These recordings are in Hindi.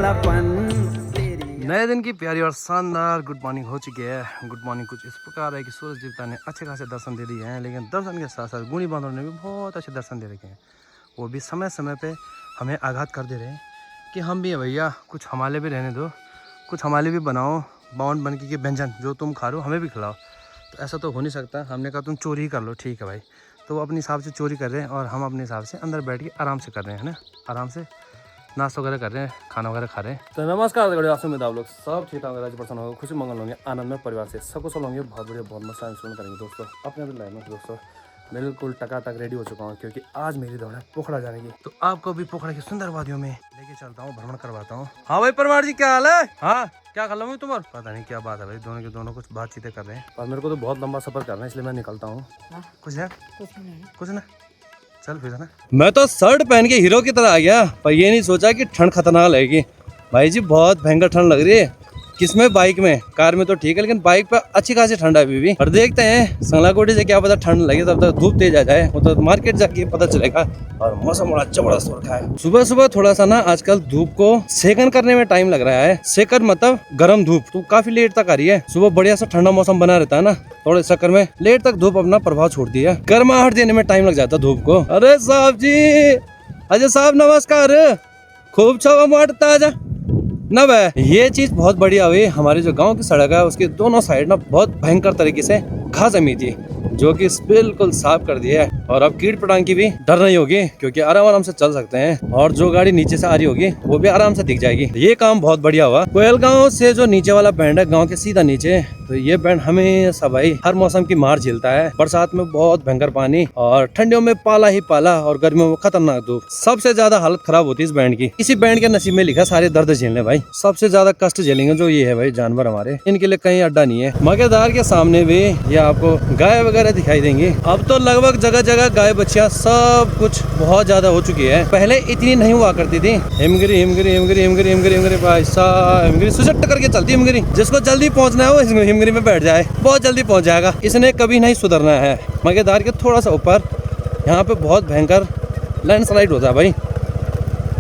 नए दिन की प्यारी और शानदार गुड मॉर्निंग हो चुकी है। गुड मॉर्निंग कुछ इस प्रकार है कि सूरज देवता ने अच्छे खासे दर्शन दे दिए हैं, लेकिन दर्शन के साथ साथ गुणी बांधवों ने भी बहुत अच्छे दर्शन दे रखे हैं। वो भी समय समय पे हमें आघात कर दे रहे हैं कि हम भी हैं भैया, कुछ हमारे भी रहने दो, कुछ हमारे भी बनाओ बाउंड बन के व्यंजन जो तुम खा रहे हो हमें भी खिलाओ। तो ऐसा तो हो नहीं सकता। हमने कहा तुम चोरी ही कर लो, ठीक है भाई। तो वो अपने हिसाब से चोरी कर रहे हैं और हम अपने हिसाब से अंदर बैठ के आराम से कर रहे हैं ना, आराम से नाश्ता वगैरह कर रहे हैं, खाना वगैरह खा रहे हैं। तो नमस्कार उम्मीद आप लोग सब ठीक ठाक राज्य प्रसन्न होंगे, खुशी मंगल होंगे, आनंद में परिवार से सबको सब होंगे, बहुत बढ़िया बहुत मस्त अनुसरण करेंगे दोस्तों। अपने अपनी लाइफ में दोस्तों बिल्कुल टकाटक रेडी हो चुका हूँ, क्योंकि आज मेरी दौड़ है पोखरा जाने की। तो आपको भी पोखरा की सुंदर वादियों में लेके चलता हूँ, भ्रमण करवाता हूँ। हाँ भाई परमार जी, क्या हाल है? हाँ क्या कर लूँ तुम्हारा, पता नहीं क्या बात है भाई, दोनों के दोनों कुछ बातचीतें कर रहे हैं। और मेरे को तो बहुत लंबा सफर करना है, इसलिए मैं निकलता हूँ। कुछ है? कुछ ना, चल फिर ना। मैं तो शर्ट पहन के हीरो की तरह आ गया, पर ये नहीं सोचा कि ठंड खतरनाक लगेगी। भाई जी बहुत भयंकर ठंड लग रही है। किसमें? बाइक में, कार में तो ठीक है, लेकिन बाइक पे अच्छी खासी ठंड है अभी भी। और देखते हैं संगलाकोटी से क्या पता ठंड लगे, तब तक धूप तेज आ जाए, वो तो मार्केट जाके पता चलेगा। और मौसम बड़ा जबरदस्त हो रखा है। सुबह सुबह थोड़ा सा ना आजकल धूप को सेकन करने में टाइम लग रहा है। सेकन मतलब गर्म धूप, तो काफी लेट तक आ रही है। सुबह बढ़िया सा ठंडा मौसम बना रहता है ना, थोड़े चक्कर में लेट तक धूप अपना प्रभाव छोड़ती है। गर्माहट देने में टाइम लग जाता है धूप को। अरे साहब जी, अजय साहब नमस्कार, खूब छवा मार ताजा ना भाई। ये चीज बहुत बढ़िया हुई, हमारे जो गांव की सड़क है उसके दोनों साइड ना बहुत भयंकर तरीके से घास जमी थी, जो कि बिल्कुल साफ कर दिया है। और अब कीट पतंग की भी डर नहीं होगी, क्योंकि आराम आराम से चल सकते हैं। और जो गाड़ी नीचे से आ रही होगी वो भी आराम से दिख जाएगी। ये काम बहुत बढ़िया हुआ। कोयल गांव से जो नीचे वाला बैंड है, गांव के सीधा नीचे, तो ये बैंड हमेशा भाई हर मौसम की मार झेलता है। बरसात में बहुत भयंकर पानी, और ठंडियों में पाला ही पाला, और गर्मियों में खतरनाक धूप। सबसे ज्यादा हालत खराब होती है इस बैंड की। इसी बैंड के नसीब में लिखा सारे दर्द झेलने भाई। सबसे ज्यादा कष्ट झेलेंगे जो ये है भाई जानवर हमारे, इनके लिए कहीं अड्डा नहीं है। मगेदार के सामने भी ये आपको गाय वगैरह दिखाई देंगी। अब तो लगभग जगह जगह गाय बच्चियां सब कुछ बहुत ज्यादा हो चुकी है। पहले इतनी नहीं हुआ करती थी। हिमगिरी हिमगिरी हिमगिरी हिमगिरी हिमगिरी हिमगिरी भाई साहब, हिमगिरी सुसट करके चलती हिमगिरी। जिसको जल्दी पहुंचना है वो हिमगिरी में बैठ जाए, बहुत जल्दी पहुंच जाएगा। इसने कभी नहीं सुधरना है। मगेदार के थोड़ा सा ऊपर यहाँ पे बहुत भयंकर लैंडस्लाइड होता है भाई।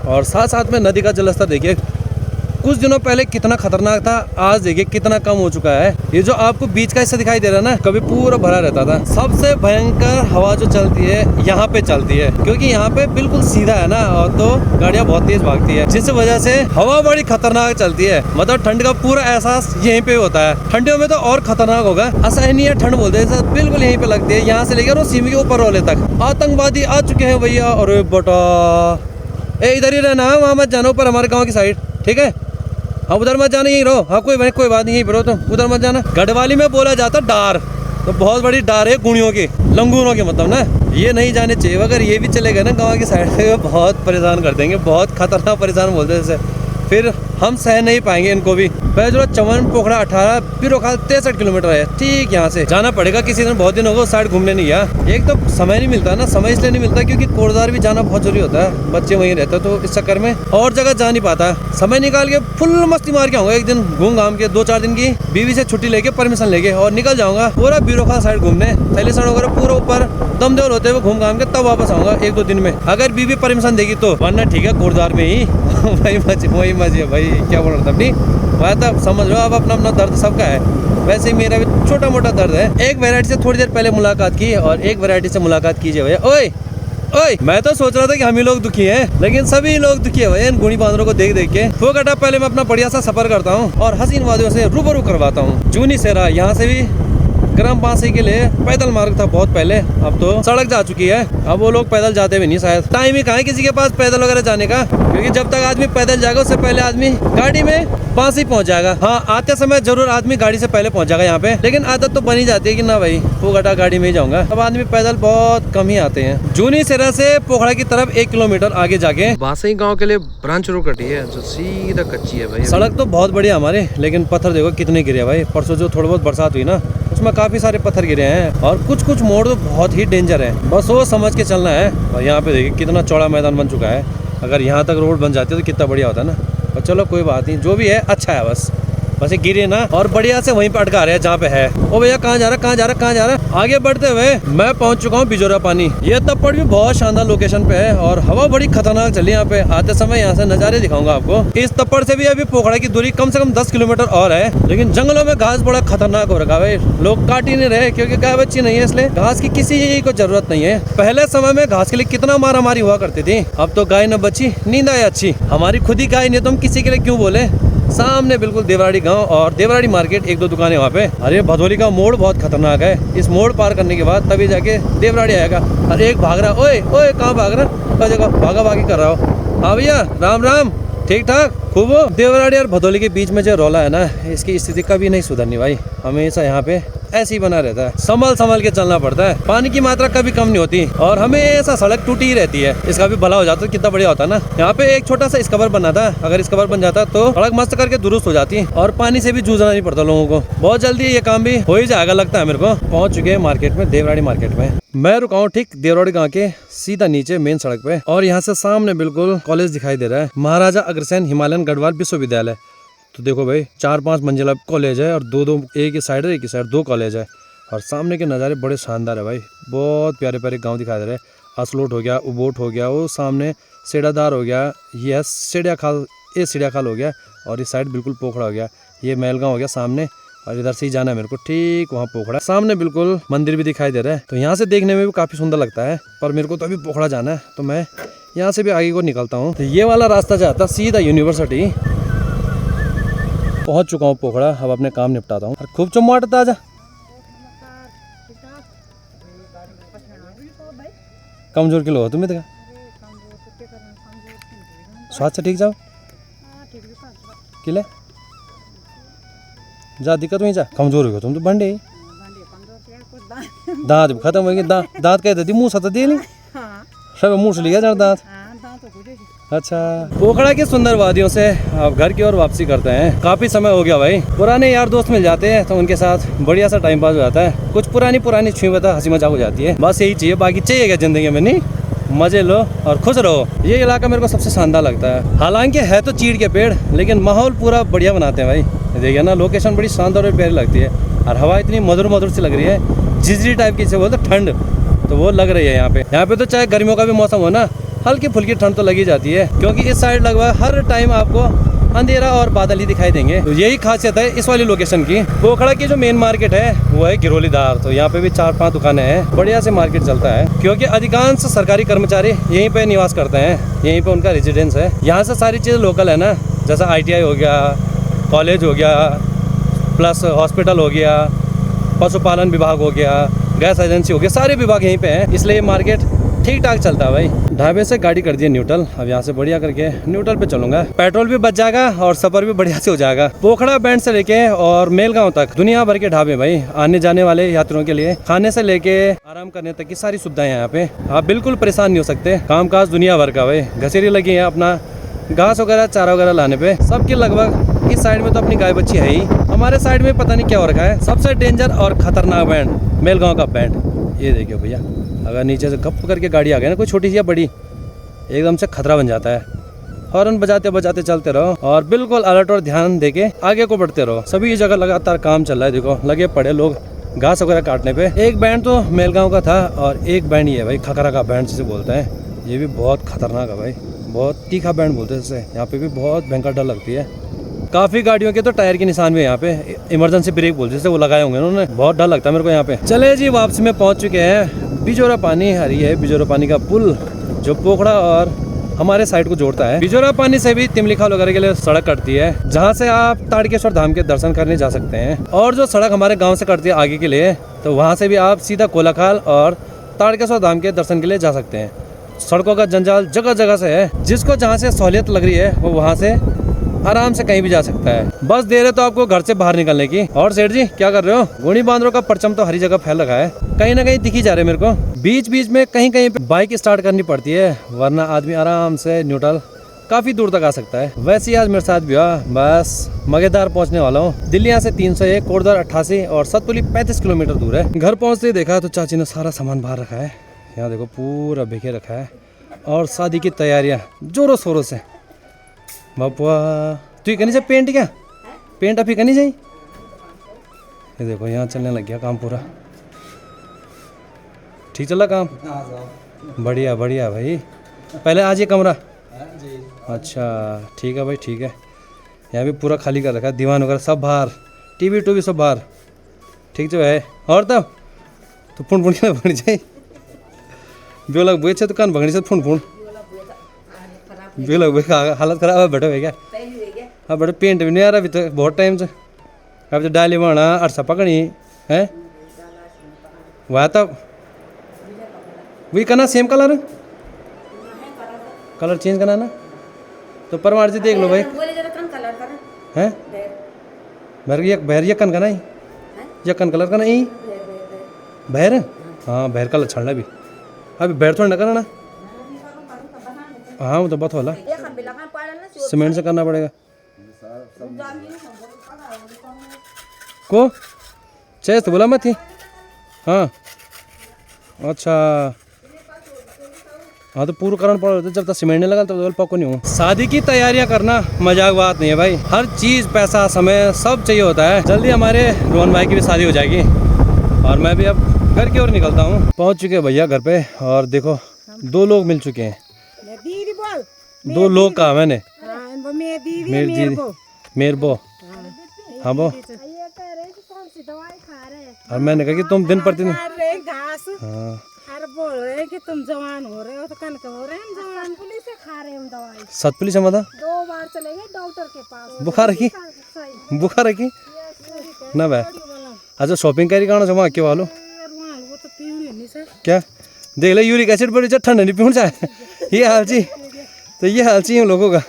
और साथ साथ में नदी का जलस्तर देखिए, कुछ दिनों पहले कितना खतरनाक था, आज देखिए कितना कम हो चुका है। ये जो आपको बीच का हिस्सा दिखाई दे रहा है ना, कभी पूरा भरा रहता था। सबसे भयंकर हवा जो चलती है यहाँ पे चलती है, क्योंकि यहाँ पे बिल्कुल सीधा है ना, और तो गाड़ियाँ बहुत तेज भागती है, जिस वजह से हवा बड़ी खतरनाक चलती है। मतलब ठंड का पूरा एहसास यहीं पे होता है। ठंडियों में तो और खतरनाक होगा, असहनीय ठंड बोलते हैं, बिल्कुल यहीं पे लगती है। यहाँ से लेकर वो सीमा के ऊपर वाले तक आतंकवादी आ चुके हैं भैया। अरे बेटा इधर ही रहना है, वहाँ मत जाना, ऊपर हमारे गाँव की साइड, ठीक है? हाँ उधर मत जाना, यहीं रहो। हाँ कोई बात नहीं, यहीं पर रहो तुम, उधर मत जाना। गढ़वाली में बोला जाता डार, तो बहुत बड़ी डार है गुणियों की, लंगूरों की मतलब ना। ये नहीं जाने चाहिए। अगर ये भी चले गए ना गाँव की साइड से, बहुत परेशान कर देंगे, बहुत खतरनाक परेशान बोलते हैं जैसे। फिर हम सह नहीं पाएंगे इनको भी। जो चवन पोखरा 18 पिरोखाल 63 किलोमीटर है, ठीक यहाँ से जाना पड़ेगा। किसी दिन बहुत दिन होगा उस साइड घूमने नहीं गया। एक तो समय नहीं मिलता ना, समय इसलिए नहीं मिलता क्योंकि कोटद्वार भी जाना बहुत जरूरी होता है, बच्चे वहीं रहते हैं, तो इस चक्कर में और जगह जा नहीं पाता। समय निकाल के फुल मस्ती मार के आऊंगा एक दिन, घूम घाम के 2-4 दिन की बीवी से छुट्टी लेके परमिशन लेके, और निकल जाऊंगा पूरा बिरोखाल साइड घूमने, थैलीसण वगैरह पूरा ऊपर दमदेवल होते हुए घूम घाम के तब वापस आऊंगा 1-2 दिन में, अगर बीवी परमिशन देगी तो। वरना ठीक है कोटद्वार में ही वही मजे है भाई। क्या बोल रहा था अपनी, वह तो समझ लो। अब अपना अपना दर्द सबका है, वैसे ही मेरा भी छोटा मोटा दर्द है। एक वैरायटी से थोड़ी देर पहले मुलाकात की, और एक वैरायटी से मुलाकात कीजिए भैया। ओए ओए, मैं तो सोच रहा था कि हम ही लोग दुखी हैं, लेकिन सभी लोग दुखी है इन गुणी बांदरों को देख देख के। वो घटा पहले मैं अपना बढ़िया सा सफर करता हूँ और हसीन वादियों से रूबरू करवाता हूँ। जूनी सेरा यहाँ से भी ग्राम पासी के लिए पैदल मार्ग था बहुत पहले, अब तो सड़क जा चुकी है। अब वो लोग पैदल जाते भी नहीं, शायद टाइम ही कहाँ है किसी के पास पैदल वगैरह जाने का, क्योंकि जब तक आदमी पैदल जाएगा उससे पहले आदमी गाड़ी में पासी पहुंच जाएगा। हाँ आते समय जरूर आदमी गाड़ी से पहले पहुंच जाएगा यहाँ पे, लेकिन आदत तो बनी जाती है कि ना भाई वो घटा गाड़ी में ही जाऊंगा। अब आदमी पैदल बहुत कम ही आते हैं। जूनी सेरा से पोखरा की तरफ 1 किलोमीटर आगे जाके बासई गाँव के लिए ब्रांच रोड कटी है, जो सीधा कच्ची है भाई। सड़क तो बहुत बढ़िया हमारे, लेकिन पत्थर देखो कितने गिरे भाई। परसों जो थोड़ी बहुत बरसात हुई ना, उसमें काफी सारे पत्थर गिरे हैं, और कुछ कुछ मोड़ तो बहुत ही डेंजर है, बस वो समझ के चलना है। और यहाँ पे देखिए कितना चौड़ा मैदान बन चुका है। अगर यहाँ तक रोड बन जाती है तो कितना बढ़िया होता है ना। और चलो कोई बात नहीं, जो भी है अच्छा है बस। बस ये गिरे ना, और बढ़िया से वहीं पे अटका रहे हैं जहाँ पे है। ओ भैया कहाँ जा रहा है, कहाँ जा रहा है, कहाँ जा रहा है? आगे बढ़ते हुए मैं पहुंच चुका हूँ बिजोरा पानी। ये तप्पड़ भी बहुत शानदार लोकेशन पे है और हवा बड़ी खतरनाक चली यहाँ पे। आते समय यहाँ से नजारे दिखाऊंगा आपको। इस तप्पड़ से भी अभी पोखड़ा की दूरी कम से कम 10 किलोमीटर और है, लेकिन जंगलों में घास बड़ा खतरनाक हो रखा है भाई। लोग काट ही नहीं रहे क्योंकि गाय बच्ची नहीं है, इसलिए घास की किसी को जरूरत नहीं है। पहले समय में घास के लिए कितना मारामारी हुआ करती थी, अब तो गाय न बची नींद आए अच्छी। हमारी खुद ही गाय नहीं तो हम किसी के लिए क्यों बोले। सामने बिल्कुल देवराड़ी गांव और देवराड़ी मार्केट, 1-2 दुकानें वहाँ पे। अरे भदोली का मोड़ बहुत खतरनाक है, इस मोड़ पार करने के बाद तभी जाके देवराड़ी आएगा। और एक भाग रहा, ओए ओए कहाँ भाग रहा, जगह भागा भागी कर रहा हो। हाँ भैया राम राम, ठीक ठाक खूब हो। देवराड़ी और भदोली के बीच में जो रौला है ना, इसकी स्थिति कभी नहीं सुधरनी भाई। हमेशा यहाँ पे ऐसे ही बना रहता है, संभल के चलना पड़ता है। पानी की मात्रा कभी कम नहीं होती और हमेशा सड़क टूटी ही रहती है। इसका भी भला हो जाता तो कितना बढ़िया होता ना। यहाँ पे एक छोटा सा स्कबर बना था, अगर स्कबर बन जाता तो सड़क मस्त करके दुरुस्त हो जाती और पानी से भी जूझना नहीं पड़ता लोगों को। बहुत जल्दी ये काम भी हो ही जाएगा लगता है मेरे को। पहुंच चुके हैं मार्केट में, देवराड़ी मार्केट में। मैं रुका हूँ ठीक देवराड़ी गाँव के सीधा नीचे मेन सड़क पे, और यहाँ से सामने बिल्कुल कॉलेज दिखाई दे रहा है, महाराजा अग्रसेन हिमालयन गढ़वाल विश्वविद्यालय। तो देखो भाई 4-5 मंजिला कॉलेज है और दो एक ही साइड है, एक ही साइड 2 कॉलेज है। और सामने के नज़ारे बड़े शानदार है भाई, बहुत प्यारे प्यारे गांव दिखाई दे रहे हैं। असलोट हो गया, उबोट हो गया, वो सामने सेडादार हो गया, ये सीढ़िया खाल हो गया, और इस साइड बिल्कुल पोखड़ा हो गया। ये महलगांव हो गया सामने, और इधर से ही जाना है मेरे को ठीक वहाँ पोखड़ा। सामने बिल्कुल मंदिर भी दिखाई दे रहा है, तो यहाँ से देखने में भी काफ़ी सुंदर लगता है। पर मेरे को तो अभी पोखड़ा जाना है, तो मैं यहाँ से भी आगे को निकलता हूँ। तो ये वाला रास्ता जाता सीधा यूनिवर्सिटी। पहुँच चुका हूँ पोखड़ा, अब अपने काम निपटाता हूँ। खूब चुम्माटता आजा, कमजोर किलो हो तुम इतना स्वास्थ्य से ठीक जाओ किले जा, दिक्कत हुई जा, कमजोर हो गया तुम तो बंडे। दांत भी खत्म हो गए, दांत कह देती मुँह सत दे ली सब मुँह से लिया जा दांत। अच्छा, पोखड़ा की सुंदर वादियों से अब घर की ओर वापसी करते हैं। काफी समय हो गया भाई, पुराने यार दोस्त मिल जाते हैं तो उनके साथ बढ़िया सा टाइम पास हो जाता है। कुछ पुरानी छुई बता हंसी मजाक हो जाती है, बस यही चाहिए, बाकी चाहिए क्या जिंदगी में, नहीं मजे लो और खुश रहो। ये इलाका मेरे को सबसे शानदार लगता है। हालांकि है तो चीड़ के पेड़, लेकिन माहौल पूरा बढ़िया बनाते हैं भाई। देखिए ना, लोकेशन बड़ी शानदार और प्यारी लगती है, और हवा इतनी मधुर सी लग रही है, झिझरी टाइप की से बोलते ठंड तो वो लग रही है यहाँ पे तो चाहे गर्मियों का भी मौसम हो ना, हल्की फुल्की ठंड तो लगी जाती है, क्योंकि इस साइड लगभग हर टाइम आपको अंधेरा और बादल ही दिखाई देंगे। तो यही खासियत है इस वाली लोकेशन की। पोखड़ा की जो मेन मार्केट है वो है गिरोलीदार, तो यहाँ पे भी 4-5 दुकानें हैं, बढ़िया से मार्केट चलता है, क्योंकि अधिकांश सरकारी कर्मचारी यहीं पे निवास करते हैं, यहीं पे उनका रेजिडेंस है। यहाँ से सारी चीज़ लोकल है ना, जैसा ITI हो गया, कॉलेज हो गया, प्लस हॉस्पिटल हो गया, पशुपालन विभाग हो गया, गैस एजेंसी हो गया, सारे विभाग यहीं पे हैं, इसलिए मार्केट ठीक ठाक चलता है भाई। ढाबे से गाड़ी कर दी न्यूट्रल, अब यहाँ से बढ़िया करके न्यूट्रल पे चलूंगा, पेट्रोल भी बच जाएगा और सफर भी बढ़िया से हो जाएगा। पोखड़ा बैंड से लेके और मेलगांव तक दुनिया भर के ढाबे भाई, आने जाने वाले यात्रियों के लिए खाने से लेके आराम करने तक की सारी सुविधाएं यहाँ पे। आप बिल्कुल परेशान नहीं हो सकते, कामकाज दुनिया भर का भाई। घसेरी लगी है अपना घास वगैरह चारा वगैरह लाने पे सबकी लगभग। इस साइड में तो अपनी गाय बच्ची है ही, हमारे साइड में पता नहीं क्या हो रखा है। सबसे डेंजर और खतरनाक बैंड मेलगांव का बैंड, ये देखियो भैया, अगर नीचे से गप करके गाड़ी आ गई ना, कोई छोटी सी या बड़ी, एकदम से खतरा बन जाता है। हॉर्न बजाते बजाते चलते रहो और बिल्कुल अलर्ट और ध्यान देके आगे को बढ़ते रहो। सभी जगह लगातार काम चल रहा है, देखो लगे पड़े लोग घास वगैरह काटने पे। एक बैंड तो मेलगांव का था और एक बैंड ये है भाई, खखरा का बैंड जिसे बोलते हैं, ये भी बहुत खतरनाक है भाई, बहुत तीखा बैंड बोलते हैं इसे। यहाँ पे भी बहुत भयंकर डर लगती है। काफी गाड़ियों के तो टायर के निशान भी यहाँ पे, इमरजेंसी ब्रेक बोलते हैं, वो लगाए होंगे उन्होंने, बहुत डर लगता है मेरे को यहाँ पे। चले जी, वापसी में पहुंच चुके हैं बिजोरा पानी। हरी है बिजोरा पानी का पुल जो पोखड़ा और हमारे साइड को जोड़ता है। बिजोरा पानी से भी तिमलीखाल वगैरह के लिए सड़क कटती है, जहाँ से आप ताड़केश्वर धाम के दर्शन करने जा सकते हैं। और जो सड़क हमारे गाँव से कटती है आगे के लिए, तो वहाँ से भी आप सीधा कोलाखाल और ताड़केश्वर धाम के दर्शन के लिए जा सकते हैं। सड़कों का जंजाल जगह जगह से है, जिसको जहाँ से सहूलियत लग रही है वो वहाँ से आराम से कहीं भी जा सकता है। बस देर है तो आपको घर से बाहर निकलने की। और सेठ जी क्या कर रहे हो? गुणी बांदरों का परचम तो हरी जगह फैल रखा है, कहीं ना कहीं दिखी जा रहे मेरे को। बीच बीच में कहीं कहीं पे बाइक स्टार्ट करनी पड़ती है, वरना आदमी आराम से न्यूट्रल काफी दूर तक आ सकता है। वैसे ही आज मेरे साथ भी हुआ, बस मगेदार पहुंचने वाला हूँ। दिल्ली यहाँ से 301, कोटद्वार 88 और सतपुली 35 किलोमीटर दूर है। घर पहुँचते ही देखा तो चाची ने सारा सामान बाहर रखा है, यहाँ देखो पूरा बिखे रखा है, और शादी की तैयारियाँ जोरों शोरों से। बापुआ तू कहनी से पेंट क्या पेंट अभी करनी चाहिए। ये देखो यहाँ चलने लग गया काम पूरा, ठीक चल रहा काम। बढ़िया बढ़िया भाई। पहले आज ये कमरा, अच्छा ठीक है भाई ठीक है। यहाँ भी पूरा खाली कर रखा है, दीवान वगैरह सब बाहर, टीवी टूवी सब बाहर, ठीक जो है। और तब तो फुंड फुंड क्या भगनी चाहिए, बेलग बुए तो कान भगनी से फुंड फुंड बेलग बुए हालत खराब है बैठे हुए क्या। हाँ बेटे पेंट भी नहीं आ रहा अभी तो, बहुत टाइम से। अब तो डाली बना अरसा पकड़ी है वह तब वही करना, सेम कलर कलर चेंज करना ना। तो परमार जी देख लो भाई हैं भैर यकन का नहीं, यकन कलर का नहीं भैर। हाँ भैर कलर छड़ना भी अभी भैर थोड़ा ना करना ना। हाँ वो तो बात वाला सीमेंट से करना पड़ेगा को चेस तो बोला मत थी। हाँ अच्छा हाँ तो पूरा करना पड़ा जब तक सीमेंट नहीं लगा तब तो पक्को नहीं हूँ। शादी की तैयारियां करना मजाक बात नहीं है भाई, हर चीज़ पैसा समय सब चाहिए होता है। जल्दी हमारे रोहन भाई की भी शादी हो जाएगी और मैं भी अब घर की ओर निकलता हूँ। पहुँच चुके भैया घर पे और देखो 2 लोग मिल चुके हैं। 2 लोग कहा मैंने, मेरी दीदी मेरे बो, हाँ बो। और मैंने कहा कि तुम दिन प्रतिदिन हाँ बोल रहे हैं कि तुम जवान हो रहे हो तो कनक हो रहे हैं, जवान पुलिस से खा रहे हैं दवाई। सतपुली से मता 2 बार चले गए डॉक्टर के पास, बुखार की ना भाई। अच्छा शॉपिंग करी कहाँ से वहाँ के वालों वो तो पीऊंगे नहीं सर। क्या देख ले यूरिक एसिड बड़ी ठंडा नहीं पीऊँ चाहे ये हाल ची, तो ये हाल ची हम लोगों का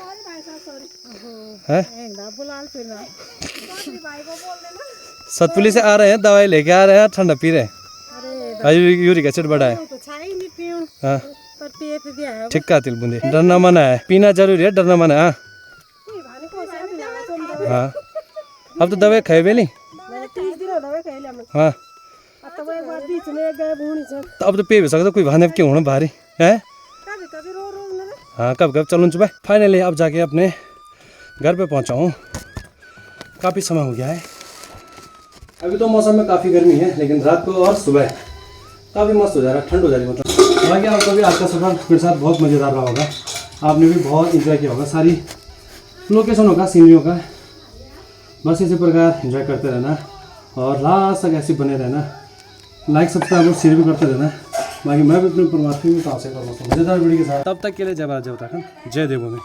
है। सतपुली से आ रहे हैं, दवाई लेके आ रहे हैं, ठंडा पी रहे हैं, यूरिक एसिड बढ़ा है। हाँ ठीक का तिल बूंदे डरना मना है, पीना जरूरी है, डरना मना है। हाँ अब तो दवाई खाए भी नहीं। हाँ तो अब तो पी भी सकता कोई भाने क्यों होना भारी है। हाँ कब कब चलूँ भाई। फाइनली अब जाके अपने घर पे पहुँचा हूँ, काफ़ी समय हो गया है। अभी तो मौसम में काफ़ी गर्मी है लेकिन रात को और सुबह काफ़ी मस्त हो जा रहा है, ठंड हो जा रही है मतलब। बाकी आपका भी आज का सफर मेरे साथ बहुत मज़ेदार रहा होगा, आपने भी बहुत इंजॉय किया होगा सारी लोकेशनों का, सीनरियों का। बस इसी प्रकार इंजॉय करते रहना और लास्ट तक ऐसे बने रहना, लाइक सब्सक्राइब और शेयर भी करते रहना। बाकी मैं भी अपने परिवार की भी आपसे कर सकता हूँ मज़ेदार वीडियो के साथ। तब तक के लिए जय भारत जय उत्तराखंड, जय देवभूमि।